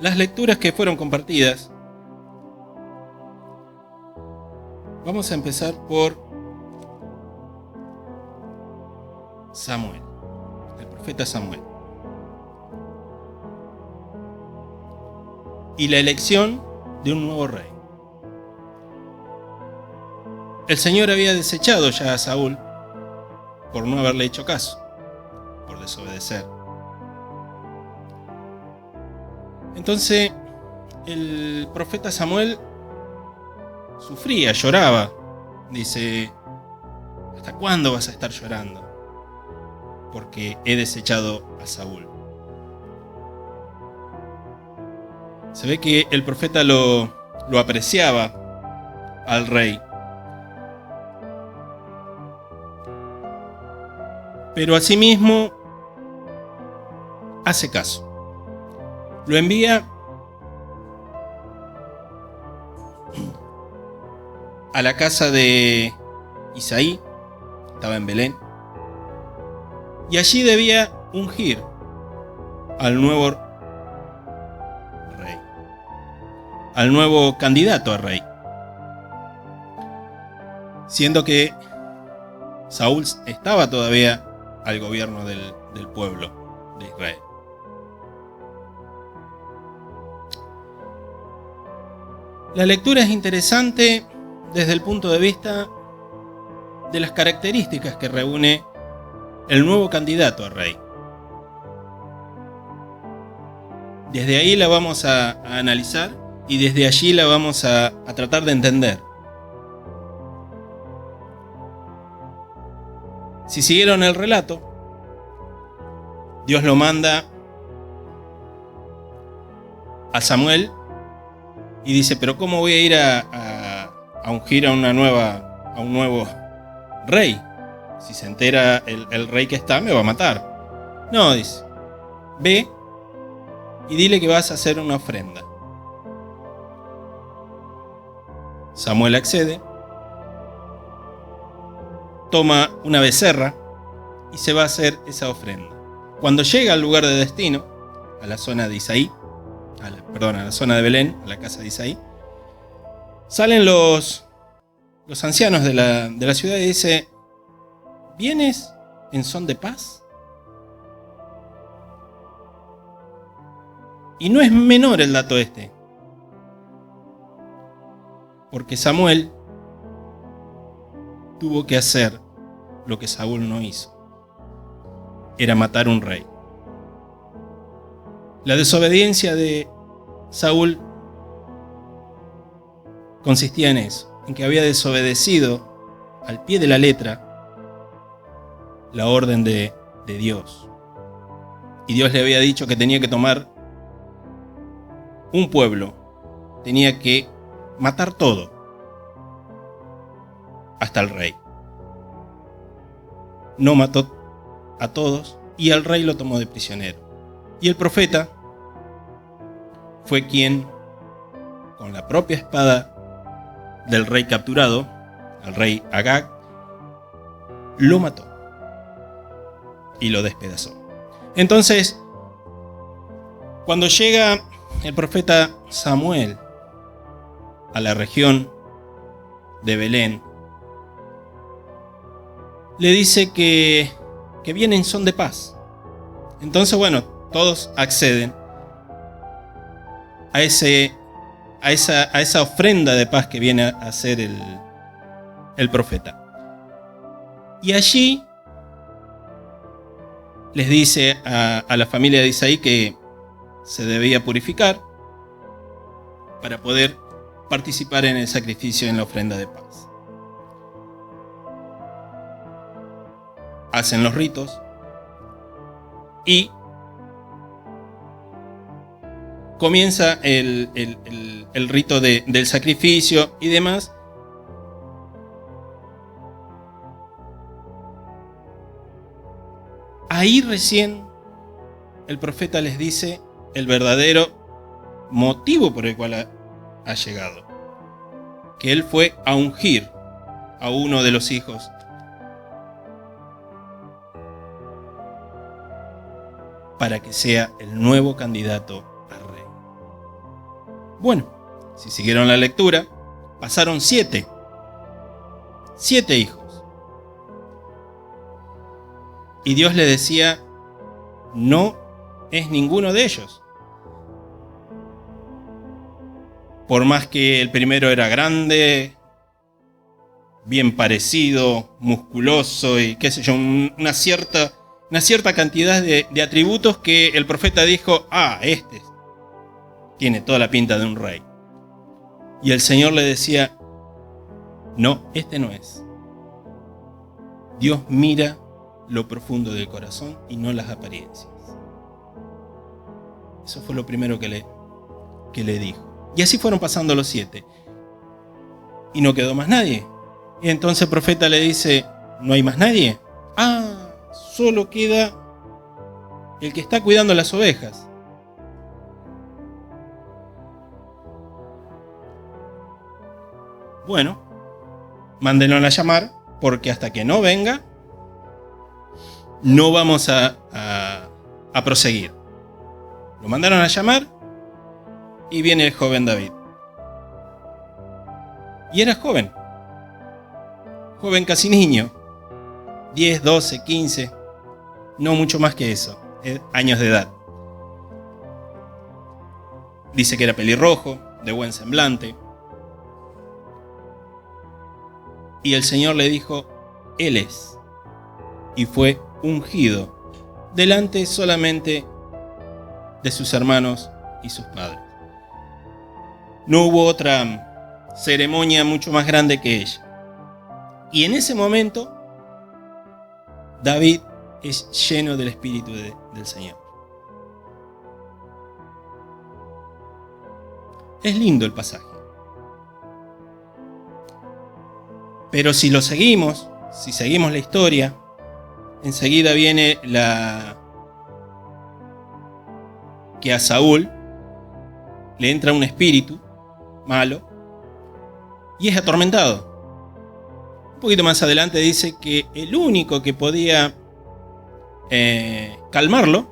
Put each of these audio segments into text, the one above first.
las lecturas que fueron compartidas, vamos a empezar por Samuel, el profeta Samuel, y la elección de un nuevo rey. El Señor había desechado ya a Saúl por no haberle hecho caso, por desobedecer. Entonces el profeta Samuel sufría, lloraba. Dice: ¿hasta cuándo vas a estar llorando? Porque he desechado a Saúl. Se ve que el profeta lo apreciaba al rey. Pero asimismo hace caso. Lo envía a la casa de Isaí, estaba en Belén, y allí debía ungir al nuevo rey, al nuevo candidato a rey, siendo que Saúl estaba todavía al gobierno del pueblo de Israel. La lectura es interesante desde el punto de vista de las características que reúne el nuevo candidato a rey. Desde ahí la vamos a analizar y desde allí la vamos a tratar de entender. Si siguieron el relato, Dios lo manda a Samuel y dice: pero ¿cómo voy a ir a ungir a un nuevo rey? Si se entera el rey que está, me va a matar. No, dice: ve y dile que vas a hacer una ofrenda. Samuel accede, toma una becerra y se va a hacer esa ofrenda. Cuando llega al lugar de destino, a la zona de Isaí, a la zona de Belén, a la casa de Isaí, salen los ancianos de la ciudad y dice: ¿vienes en son de paz? Y no es menor el dato este, porque Samuel tuvo que hacer lo que Saúl no hizo. Era matar un rey. La desobediencia de Saúl consistía en eso, en que había desobedecido al pie de la letra la orden de Dios. Y Dios le había dicho que tenía que tomar un pueblo, tenía que matar todo, hasta el rey. No mató a todos y al rey lo tomó de prisionero. Y el profeta fue quien, con la propia espada del rey capturado, el rey Agag, lo mató y lo despedazó. Entonces, cuando llega el profeta Samuel a la región de Belén, le dice que viene en son de paz. Entonces, bueno, todos acceden a esa ofrenda de paz que viene a hacer el profeta. Y allí les dice a la familia de Isaí que se debía purificar para poder participar en el sacrificio en la ofrenda de paz. Hacen los ritos y comienza el rito del sacrificio y demás. Ahí recién el profeta les dice el verdadero motivo por el cual ha llegado, que él fue a ungir a uno de los hijos para que sea el nuevo candidato a rey. Bueno, si siguieron la lectura, pasaron 7 hijos. Y Dios le decía, no es ninguno de ellos. Por más que el primero era grande, bien parecido, musculoso y qué sé yo, una cierta cantidad de atributos que el profeta dijo, este tiene toda la pinta de un rey. Y el Señor le decía, no, este no es. Dios mira lo profundo del corazón y no las apariencias. Eso fue lo primero que le dijo. Y así fueron pasando los 7. Y no quedó más nadie. Y entonces el profeta le dice, ¿no hay más nadie? Solo queda el que está cuidando las ovejas. Bueno, mándenlo a llamar, porque hasta que no venga, no vamos a proseguir. Lo mandaron a llamar y viene el joven David. Y era joven casi niño, 10, 12, 15, no mucho más que eso, años de edad. Dice que era pelirrojo, de buen semblante. Y el Señor le dijo, Él es. Y fue ungido delante solamente de sus hermanos y sus padres. No hubo otra ceremonia mucho más grande que ella. Y en ese momento, David es lleno del Espíritu del Señor. Es lindo el pasaje. Pero si lo seguimos, si seguimos la historia, enseguida viene que a Saúl le entra un espíritu malo y es atormentado. Un poquito más adelante dice que el único que podía calmarlo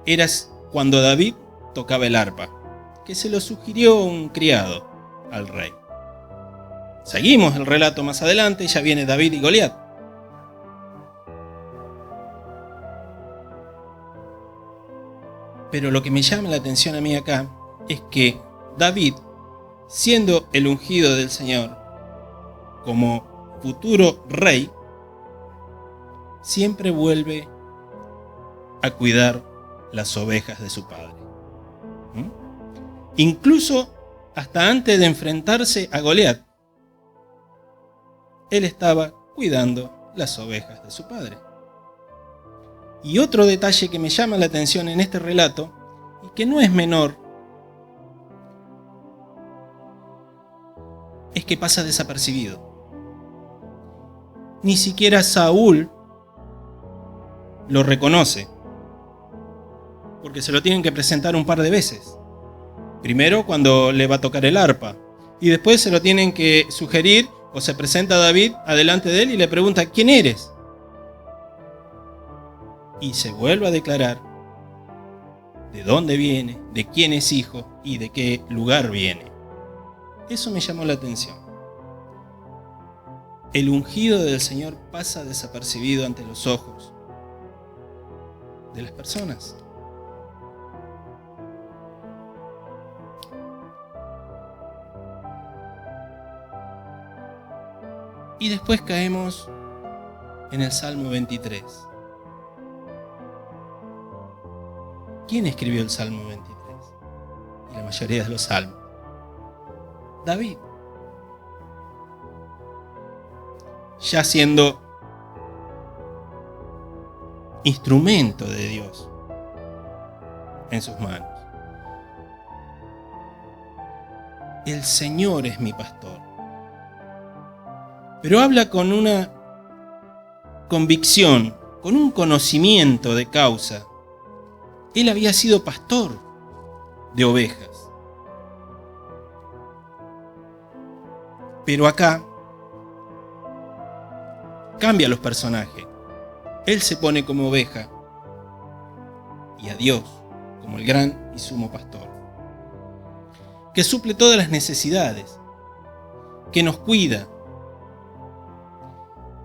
era cuando David tocaba el arpa, que se lo sugirió un criado al rey. Seguimos el relato más adelante, ya viene David y Goliat. Pero lo que me llama la atención a mí acá es que David, siendo el ungido del Señor como futuro rey, siempre vuelve a cuidar las ovejas de su padre. Incluso hasta antes de enfrentarse a Goliat, él estaba cuidando las ovejas de su padre. Y otro detalle que me llama la atención en este relato, y que no es menor, es que pasa desapercibido. Ni siquiera Saúl lo reconoce, porque se lo tienen que presentar un par de veces. Primero cuando le va a tocar el arpa, y después se lo tienen que sugerir, o se presenta David adelante de él y le pregunta, ¿quién eres? Y se vuelve a declarar de dónde viene, de quién es hijo y de qué lugar viene. Eso me llamó la atención. El ungido del Señor pasa desapercibido ante los ojos de las personas. Y después caemos en el Salmo 23. ¿Quién escribió el Salmo 23? Y la mayoría de los salmos. David. Ya siendo instrumento de Dios en sus manos. El Señor es mi pastor. Pero habla con una convicción, con un conocimiento de causa. Él había sido pastor de ovejas. Pero acá cambia los personajes. Él se pone como oveja y a Dios como el gran y sumo pastor. que suple todas las necesidades, que nos cuida,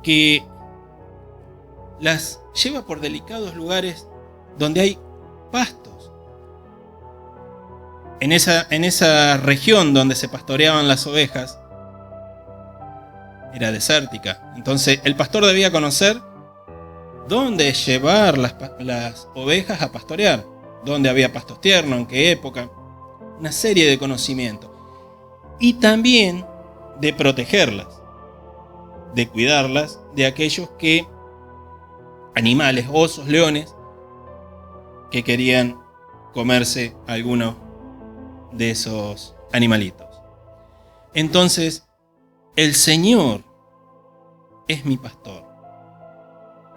que las lleva por delicados lugares donde hay pastos. En esa región donde se pastoreaban las ovejas, era desértica. Entonces el pastor debía conocer dónde llevar las ovejas a pastorear, dónde había pastos tiernos, en qué época, una serie de conocimientos. Y también de protegerlas, de cuidarlas de aquellos animales, osos, leones, que querían comerse alguno de esos animalitos. Entonces, el Señor es mi pastor,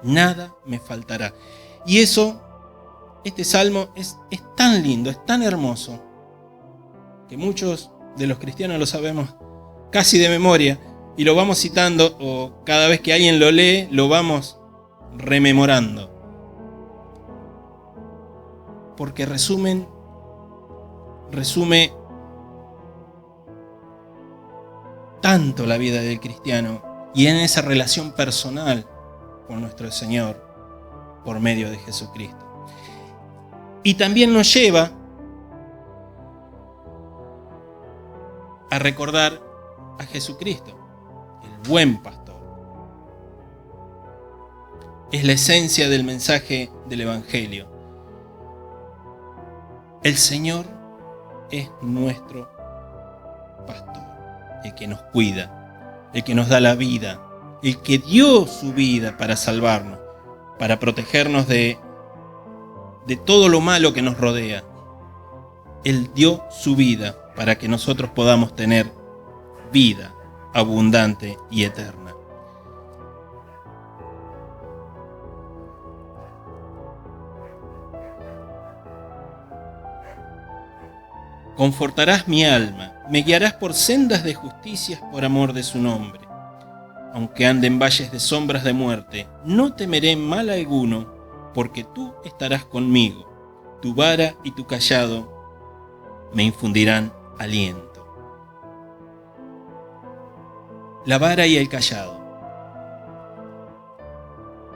nada me faltará. Y este salmo es tan lindo, es tan hermoso, que muchos de los cristianos lo sabemos casi de memoria, y lo vamos citando, o cada vez que alguien lo lee, lo vamos rememorando. Porque resume tanto la vida del cristiano y en esa relación personal con nuestro Señor por medio de Jesucristo. Y también nos lleva a recordar a Jesucristo, el buen pastor. Es la esencia del mensaje del Evangelio. El Señor es nuestro pastor, el que nos cuida, el que nos da la vida, el que dio su vida para salvarnos, para protegernos de todo lo malo que nos rodea. Él dio su vida para que nosotros podamos tener vida abundante y eterna. Confortarás mi alma, me guiarás por sendas de justicias por amor de su nombre. Aunque ande en valles de sombras de muerte, no temeré mal alguno, porque tú estarás conmigo. Tu vara y tu cayado me infundirán aliento. La vara y el cayado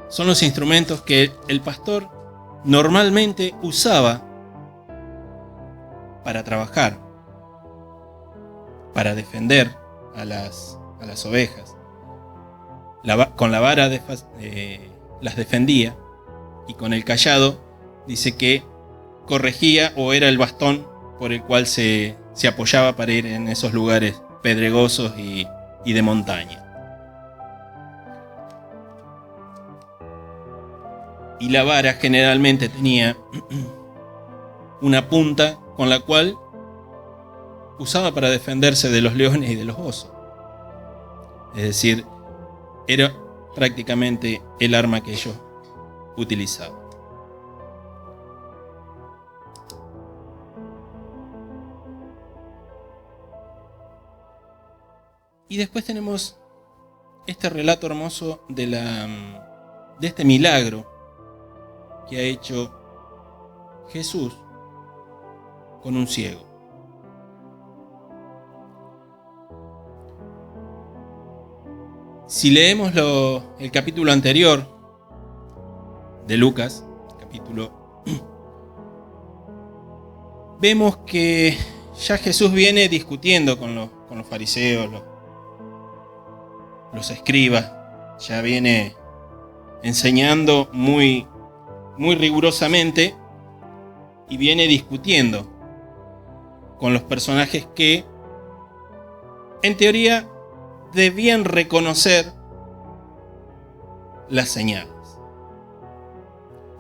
son los instrumentos que el pastor normalmente usaba para trabajar, para defender a las ovejas. Con la vara las defendía, y con el cayado dice que corregía, o era el bastón por el cual se apoyaba para ir en esos lugares pedregosos y de montaña. Y la vara generalmente tenía una punta con la cual usaba para defenderse de los leones y de los osos. Es decir, era prácticamente el arma que ellos utilizaban. Y después tenemos este relato hermoso de este milagro que ha hecho Jesús con un ciego. Si leemos el capítulo anterior de Lucas, vemos que ya Jesús viene discutiendo con los fariseos, los escribas, ya viene enseñando muy, muy rigurosamente, y viene discutiendo con los personajes que, en teoría, debían reconocer las señales.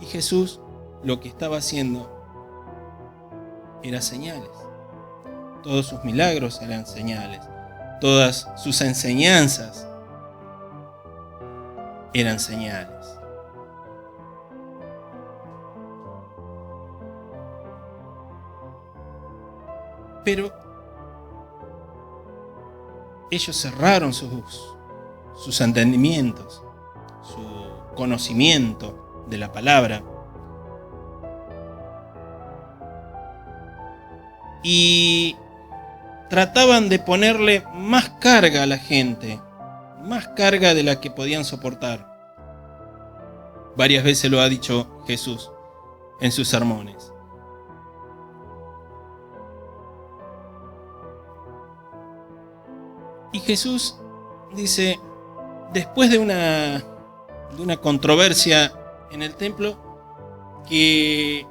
Y Jesús lo que estaba haciendo era señales. Todos sus milagros eran señales. Todas sus enseñanzas eran señales. Pero ellos cerraron sus entendimientos, su conocimiento de la palabra. Y trataban de ponerle más carga a la gente, más carga de la que podían soportar. Varias veces lo ha dicho Jesús en sus sermones. Y Jesús dice, después de una controversia en el templo, que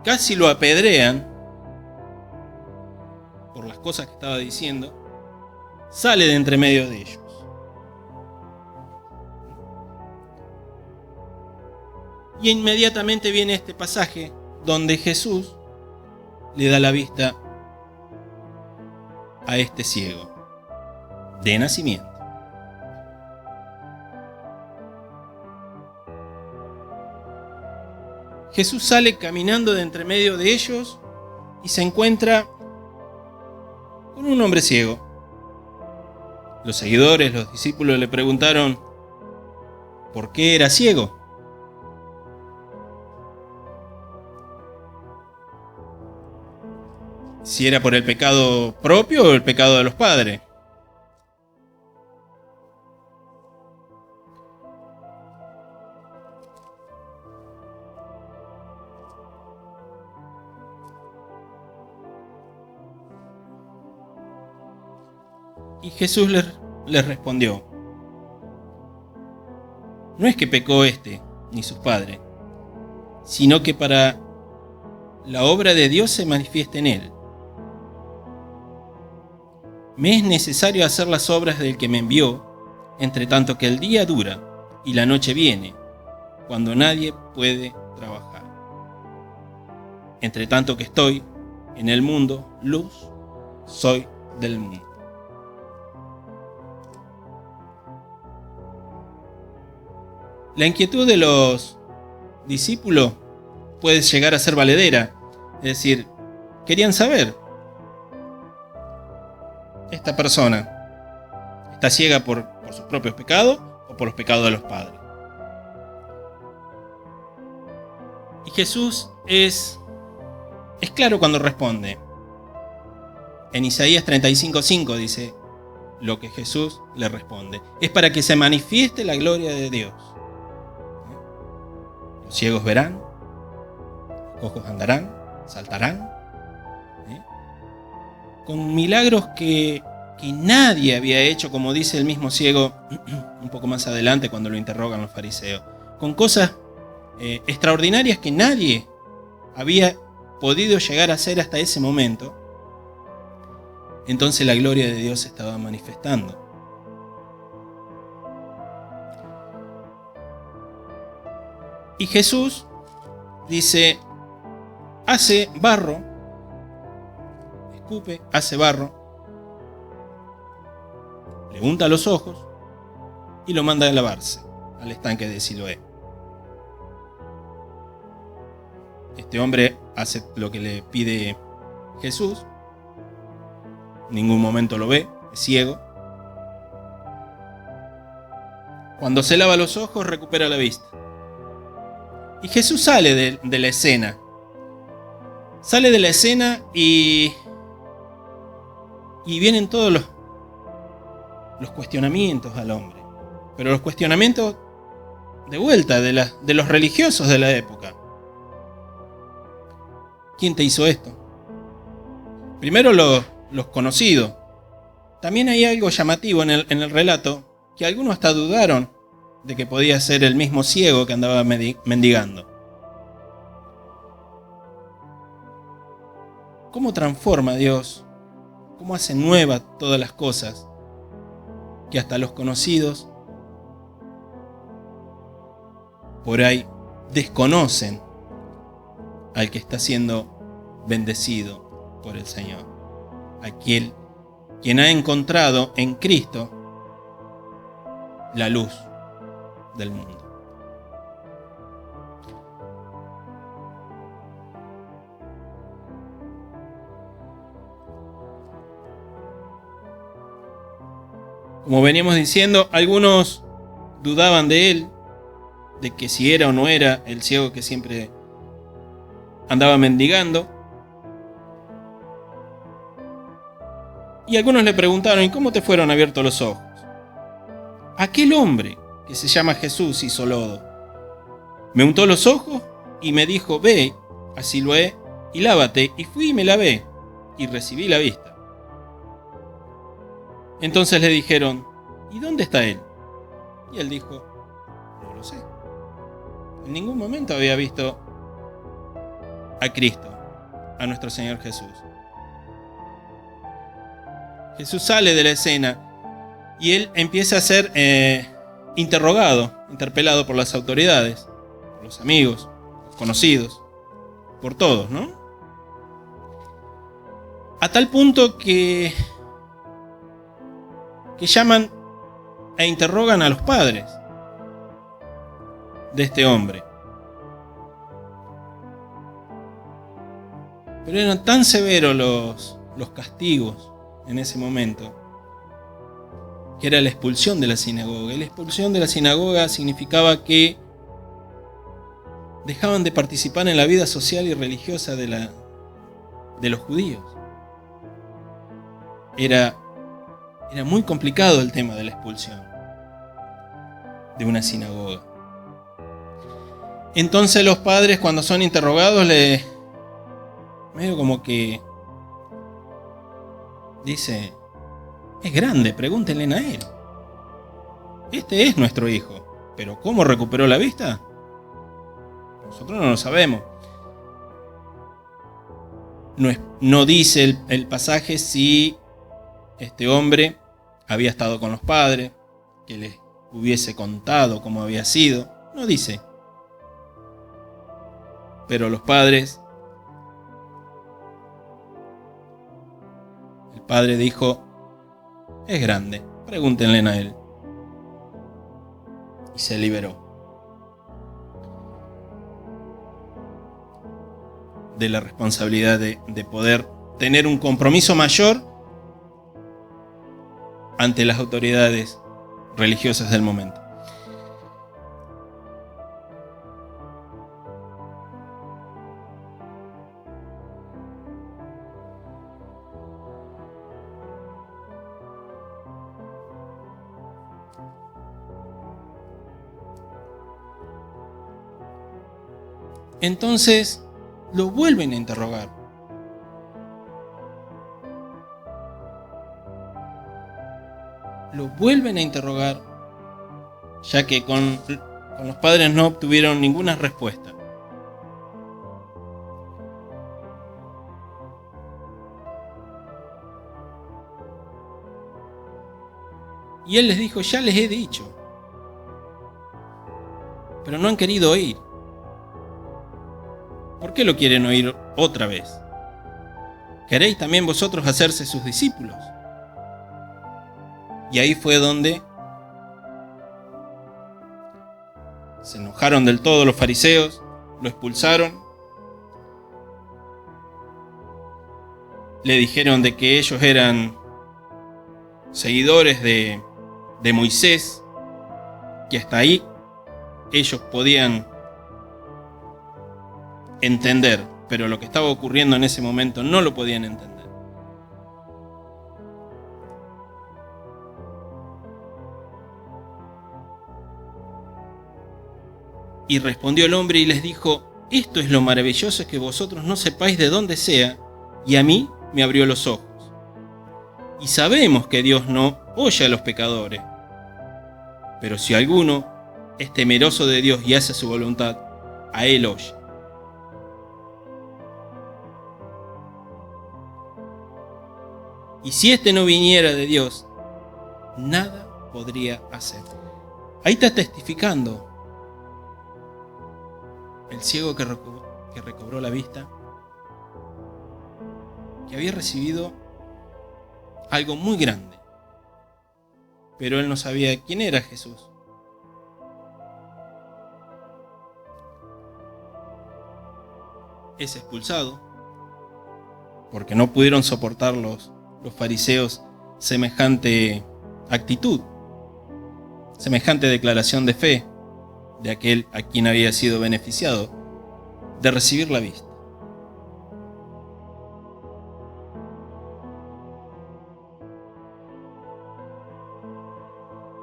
casi lo apedrean por las cosas que estaba diciendo, sale de entre medio de ellos. Y inmediatamente viene este pasaje donde Jesús le da la vista a este ciego de nacimiento. Jesús sale caminando de entre medio de ellos y se encuentra con un hombre ciego. Los seguidores, los discípulos le preguntaron ¿por qué era ciego? Si era por el pecado propio o el pecado de los padres. Y Jesús les respondió, no es que pecó ni sus padres, sino que para la obra de Dios se manifieste en él. Me es necesario hacer las obras del que me envió, entre tanto que el día dura y la noche viene, cuando nadie puede trabajar. Entre tanto que estoy en el mundo, luz soy del mundo. La inquietud de los discípulos puede llegar a ser valedera, es decir, querían saber, ¿esta persona está ciega por sus propios pecados o por los pecados de los padres? Y Jesús es claro cuando responde. En Isaías 35:5 dice lo que Jesús le responde. Es para que se manifieste la gloria de Dios. Los ciegos verán, los cojos andarán, saltarán, con milagros que nadie había hecho, como dice el mismo ciego un poco más adelante cuando lo interrogan los fariseos, con cosas extraordinarias que nadie había podido llegar a hacer hasta ese momento. Entonces la gloria de Dios se estaba manifestando. Y Jesús dice, hace barro, escupe, hace barro, le unta los ojos y lo manda a lavarse al estanque de Siloé. Este hombre hace lo que le pide Jesús, en ningún momento lo ve, es ciego. Cuando se lava los ojos recupera la vista. Y Jesús sale de la escena. Sale de la escena y vienen todos los cuestionamientos al hombre. Pero los cuestionamientos de vuelta de los religiosos de la época. ¿Quién te hizo esto? Primero los conocidos. También hay algo llamativo en el relato, que algunos hasta dudaron de que podía ser el mismo ciego que andaba mendigando. ¿Cómo transforma Dios? ¿Cómo hace nuevas todas las cosas? Que hasta los conocidos por ahí desconocen al que está siendo bendecido por el Señor. Aquel quien ha encontrado en Cristo la luz del mundo. Como veníamos diciendo, algunos dudaban de él, de que si era o no era el ciego que siempre andaba mendigando. Y algunos le preguntaron: ¿y cómo te fueron abiertos los ojos? Aquel hombre, que se llama Jesús, hizo lodo. Me untó los ojos y me dijo: ve a Siloé y lávate. Y fui y me lavé, y recibí la vista. Entonces le dijeron: ¿y dónde está él? Y él dijo: no lo sé. En ningún momento había visto a Cristo, a nuestro Señor Jesús. Jesús sale de la escena y él empieza a ser interrogado, interpelado por las autoridades, por los amigos, los conocidos, por todos, ¿no? A tal punto que llaman e interrogan a los padres de este hombre. Pero eran tan severos los castigos en ese momento, que era la expulsión de la sinagoga. Y la expulsión de la sinagoga significaba que dejaban de participar en la vida social y religiosa de los judíos. Era muy complicado el tema de la expulsión de una sinagoga. Entonces los padres, cuando son interrogados, medio como que dice: es grande, pregúntenle a él. Este es nuestro hijo, pero ¿cómo recuperó la vista? Nosotros no lo sabemos. No dice el pasaje si este hombre había estado con los padres, que les hubiese contado cómo había sido. No dice. Pero los padres, el padre dijo: es grande, pregúntenle a él. Y se liberó de la responsabilidad de poder tener un compromiso mayor ante las autoridades religiosas del momento. Entonces lo vuelven a interrogar. Lo vuelven a interrogar, ya que con los padres no obtuvieron ninguna respuesta. Y él les dijo: ya les he dicho, pero no han querido oír. ¿Por qué lo quieren oír otra vez? ¿Queréis también vosotros hacerse sus discípulos? Y ahí fue donde se enojaron del todo los fariseos, lo expulsaron, le dijeron de que ellos eran seguidores de Moisés, que hasta ahí ellos podían entender, pero lo que estaba ocurriendo en ese momento no lo podían entender. Y respondió el hombre y les dijo: esto es lo maravilloso, que vosotros no sepáis de dónde sea, y a mí me abrió los ojos. Y sabemos que Dios no oye a los pecadores, pero si alguno es temeroso de Dios y hace su voluntad, a él oye. Y si éste no viniera de Dios, nada podría hacer. Ahí está testificando el ciego que recobró la vista, que había recibido algo muy grande, pero él no sabía quién era Jesús. Es expulsado porque no pudieron soportar los fariseos semejante actitud, semejante declaración de fe de aquel a quien había sido beneficiado de recibir la vista.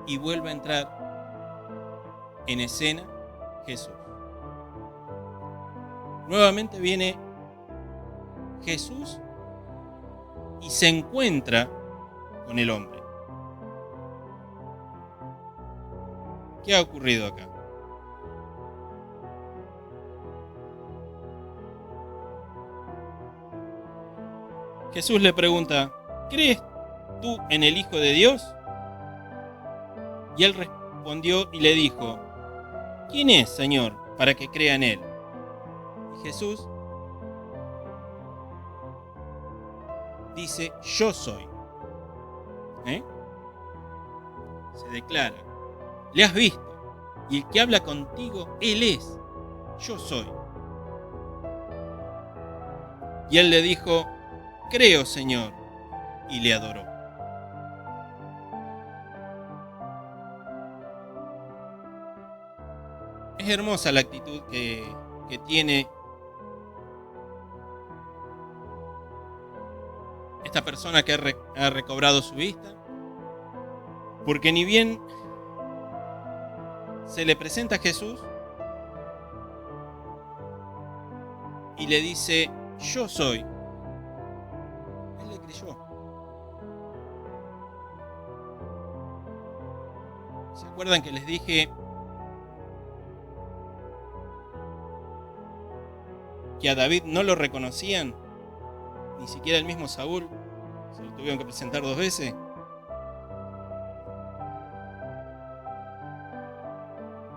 y vuelve a entrar en escena Jesús. Nuevamente viene Jesús y se encuentra con el hombre. ¿Qué ha ocurrido acá? Jesús le pregunta: ¿crees tú en el Hijo de Dios? Y él respondió y le dijo: ¿quién es, Señor, para que crea en él? Y Jesús dice: yo soy. Se declara: le has visto, y el que habla contigo, él es. Yo soy. Y él le dijo: creo, Señor, y le adoró. Es hermosa la actitud que tiene esta persona que ha recobrado su vista, porque ni bien se le presenta a Jesús y le dice: yo soy, él le creyó. ¿Se acuerdan que les dije que a David no lo reconocían? Ni siquiera el mismo Saúl. Se lo tuvieron que presentar 2 veces.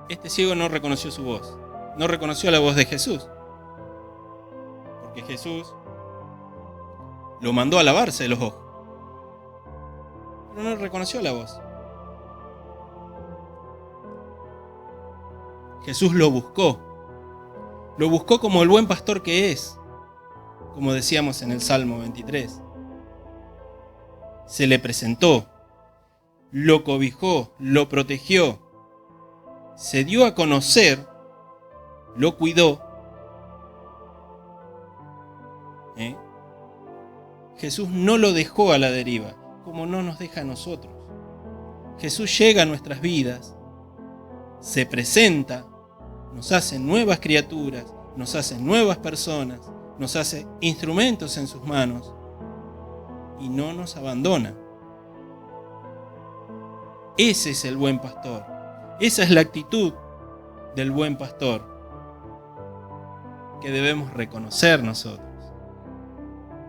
Este ciego no reconoció su voz. No reconoció la voz de Jesús. Porque Jesús lo mandó a lavarse de los ojos. Pero no reconoció la voz. Jesús lo buscó. Lo buscó como el buen pastor que es. Como decíamos en el Salmo 23. Se le presentó, lo cobijó, lo protegió, se dio a conocer, lo cuidó. Jesús no lo dejó a la deriva, como no nos deja a nosotros. Jesús llega a nuestras vidas, se presenta, nos hace nuevas criaturas, nos hace nuevas personas, nos hace instrumentos en sus manos y no nos abandona. Ese es el buen pastor. Esa es la actitud del buen pastor que debemos reconocer nosotros.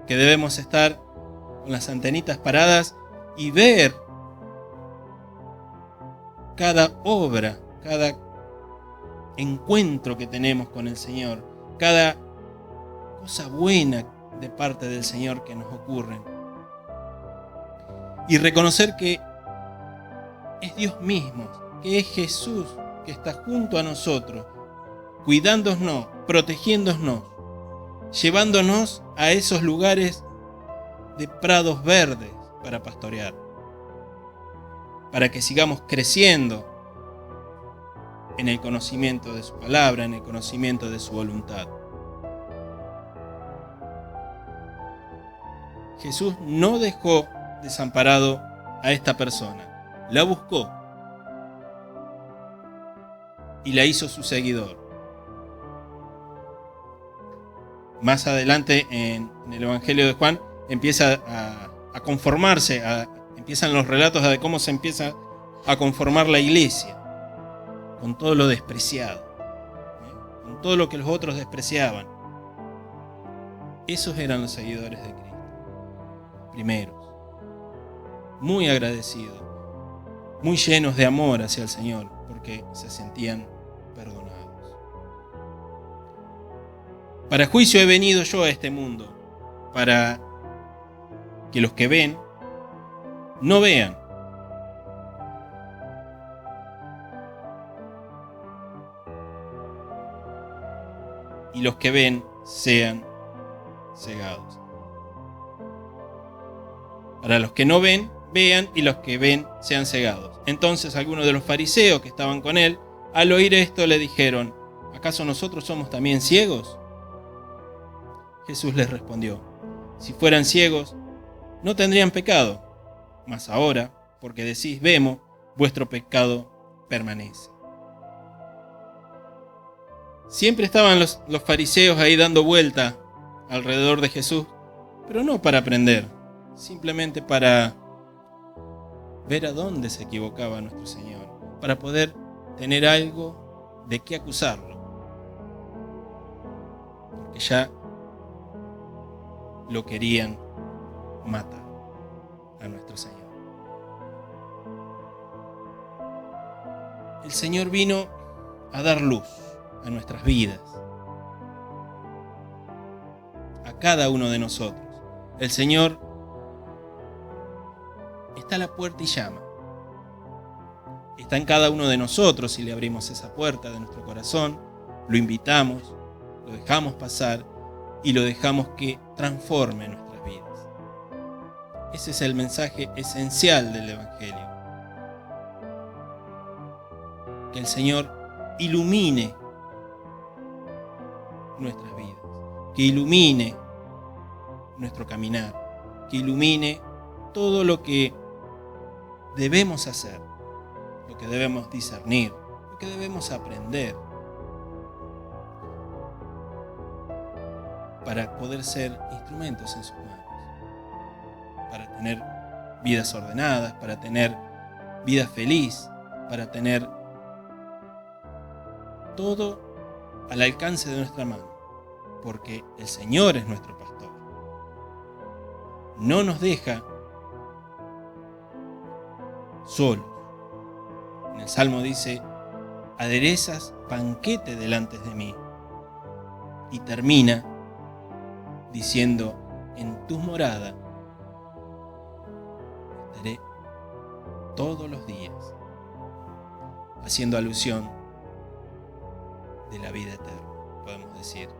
Que debemos estar con las antenitas paradas y ver cada obra, cada encuentro que tenemos con el Señor, cada cosa buena de parte del Señor que nos ocurre. Y reconocer que es Dios mismo, que es Jesús que está junto a nosotros, cuidándonos, protegiéndonos, llevándonos a esos lugares de prados verdes para pastorear, para que sigamos creciendo en el conocimiento de su palabra, en el conocimiento de su voluntad. Jesús no dejó desamparado a esta persona, la buscó y la hizo su seguidor. Más adelante en el Evangelio de Juan empieza a conformarse, empiezan los relatos de cómo se empieza a conformar la iglesia, con todo lo despreciado, con todo lo que los otros despreciaban. Esos eran los seguidores de Cristo, primeros, muy agradecidos, muy llenos de amor hacia el Señor, porque se sentían perdonados. Para juicio he venido yo a este mundo, para que los que ven no vean, y los que ven sean cegados. Para los que no ven, vean, y los que ven sean cegados. Entonces algunos de los fariseos que estaban con él, al oír esto, le dijeron: ¿acaso nosotros somos también ciegos? Jesús les respondió: si fueran ciegos, no tendrían pecado, mas ahora, porque decís vemos, vuestro pecado permanece. Siempre estaban los fariseos ahí dando vuelta alrededor de Jesús, pero no para aprender, simplemente para ver a dónde se equivocaba nuestro Señor, para poder tener algo de qué acusarlo. Porque ya lo querían matar a nuestro Señor. El Señor vino a dar luz a nuestras vidas, a cada uno de nosotros. El Señor está a la puerta y llama. Está en cada uno de nosotros si le abrimos esa puerta de nuestro corazón, lo invitamos, lo dejamos pasar y lo dejamos que transforme nuestras vidas. Ese es el mensaje esencial del Evangelio. Que el Señor ilumine nuestras vidas, que ilumine nuestro caminar, que ilumine todo lo que debemos hacer, lo que debemos discernir, lo que debemos aprender para poder ser instrumentos en sus manos, para tener vidas ordenadas, para tener vida feliz, para tener todo al alcance de nuestra mano, porque el Señor es nuestro pastor. No nos deja solos. En el Salmo dice: aderezas banquete delante de mí. Y termina diciendo: en tu morada estaré todos los días, haciendo alusión de la vida eterna, podemos decir.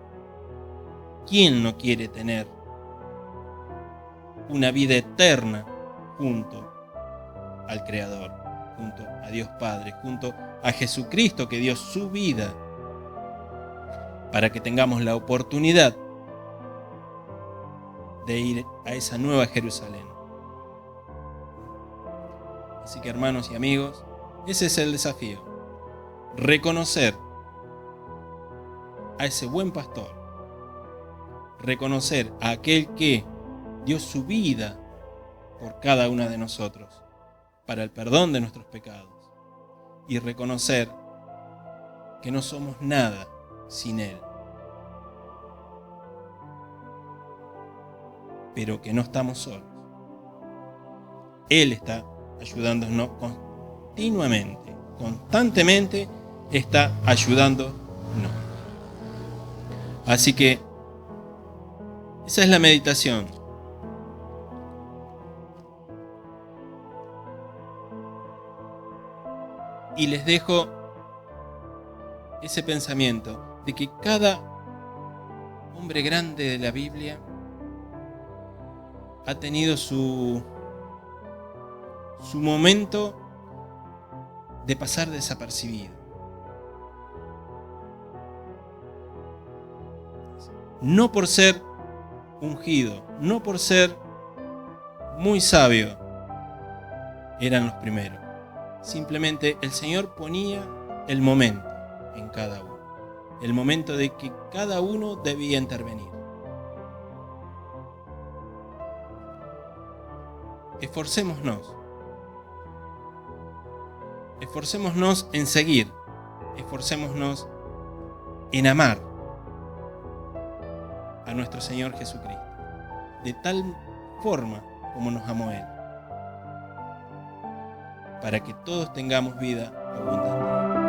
¿Quién no quiere tener una vida eterna junto al Creador, junto a Dios Padre, junto a Jesucristo, que dio su vida para que tengamos la oportunidad de ir a esa nueva Jerusalén? Así que, hermanos y amigos, ese es el desafío: reconocer a ese buen pastor, reconocer a aquel que dio su vida por cada una de nosotros para el perdón de nuestros pecados, y reconocer que no somos nada sin Él, pero que no estamos solos. Él está ayudándonos continuamente, constantemente está ayudándonos. Así que esa es la meditación. Y les dejo ese pensamiento de que cada hombre grande de la Biblia ha tenido su momento de pasar desapercibido. No por ser ungido, no por ser muy sabio, eran los primeros. Simplemente el Señor ponía el momento en cada uno, el momento de que cada uno debía intervenir. Esforcémonos en seguir, esforcémonos en amar a nuestro Señor Jesucristo, de tal forma como nos amó Él, para que todos tengamos vida abundante.